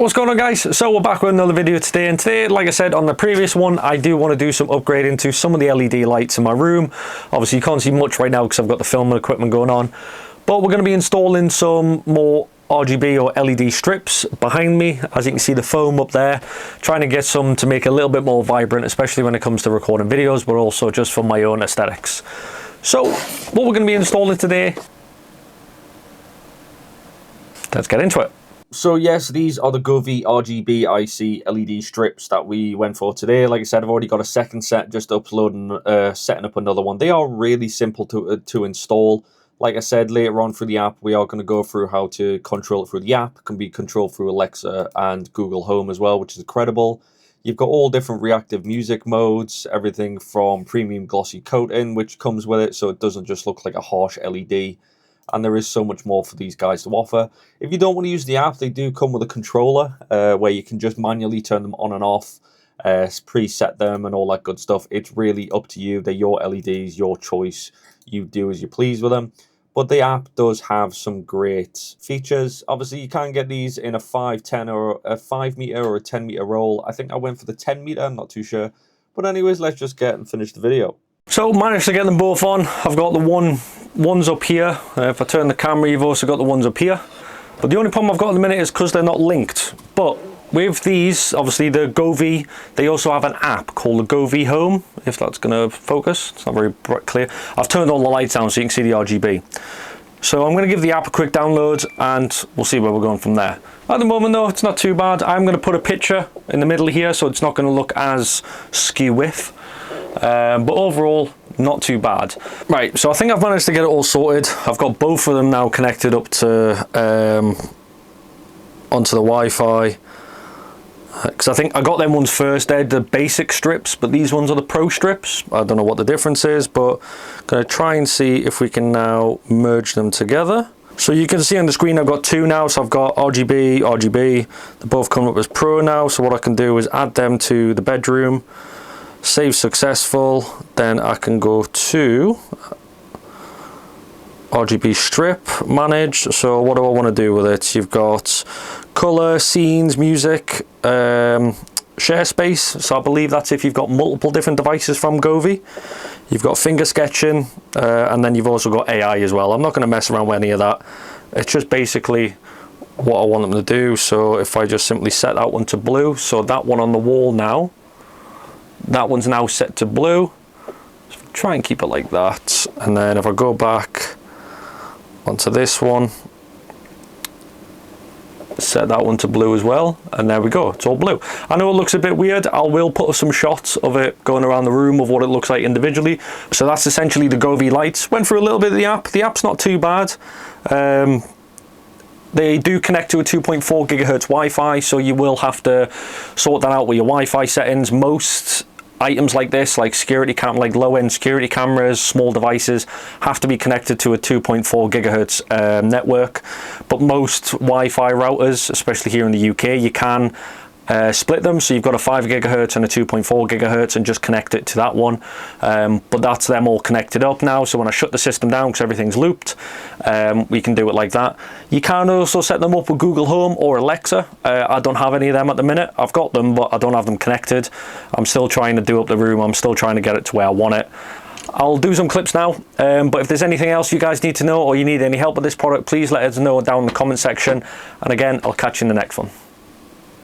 What's going on, guys? So we're back with another video today, and today, like I said on the previous one, I do want to do some upgrading to some of the LED lights in my room. Obviously you can't see much right now because I've got the filming equipment going on, but we're going to be installing some more RGB or LED strips behind me. As you can see, the foam up there, trying to get some to make it a little bit more vibrant, especially when it comes to recording videos, but also just for my own aesthetics. So what we're going to be installing today, let's get into it. So yes, these are the Govee RGBIC LED strips that we went for today. Like I said, I've already got a second set, just uploading, setting up another one. They are really simple to install. Like I said, later on through the app, we are going to go through how to control it through the app. It can be controlled through Alexa and Google Home as well, which is incredible. You've got all different reactive music modes, everything from premium glossy coating, which comes with it, so it doesn't just look like a harsh LED. And there is so much more for these guys to offer. If you don't want to use the app, they do come with a controller where you can just manually turn them on and off, preset them and all that good stuff. It's really up to you. They're your LEDs, your choice. You do as you please with them. But the app does have some great features. Obviously, you can get these in a 5, 10, or a 5 meter or a 10 meter roll. I think I went for the 10 meter, I'm not too sure. But anyways, let's just get and finish the video. So managed to get them both on. I've got the ones up here. If I turn the camera, you've also got the ones up here. But the only problem I've got at the minute is because they're not linked. But with these, obviously the Govee, they also have an app called the Govee Home, if that's going to focus. It's not very clear. I've turned all the lights down so you can see the RGB. So I'm going to give the app a quick download and we'll see where we're going from there. At the moment though, it's not too bad. I'm going to put a picture in the middle here so it's not going to look as skew with. But overall, not too bad. Right, so I think I've managed to get it all sorted. I've got both of them now connected up to onto the Wi-Fi. Because I think I got them ones first. They're the basic strips, but these ones are the pro strips. I don't know what the difference is, but I'm going to try and see if we can now merge them together. So you can see on the screen I've got two now, so I've got RGB, RGB. They both come up as pro now, so what I can do is add them to the bedroom. Save successful, then I can go to RGB strip, manage. So what do I want to do with it? You've got color, scenes, music, share space. So I believe that's if you've got multiple different devices from Govee. You've got finger sketching, and then you've also got AI as well. I'm not going to mess around with any of that. It's just basically what I want them to do. So if I just simply set that one to blue, so that one on the wall now, that one's now set to blue. So try and keep it like that. And then if I go back onto this one, set that one to blue as well. And there we go, it's all blue. I know it looks a bit weird. I will put some shots of it going around the room of what it looks like individually. So that's essentially the Govee lights. Went through a little bit of the app. The app's not too bad. They do connect to a 2.4 gigahertz Wi-Fi, so you will have to sort that out with your Wi-Fi settings. Most items like this, like like low-end security cameras, small devices, have to be connected to a 2.4 gigahertz network. But most Wi-Fi routers, especially here in the UK, you can split them, so you've got a 5 gigahertz and a 2.4 gigahertz and just connect it to that one. But that's them all connected up now, so when I shut the system down because everything's looped, we can do it like that. You can also set them up with Google Home or Alexa. I don't have any of them at the minute. I've got them, but I don't have them connected. I'm still trying to do up the room. I'm still trying to get it to where I want it. I'll do some clips now, but if there's anything else you guys need to know or you need any help with this product, please let us know down in the comment section. And again, I'll catch you in the next one.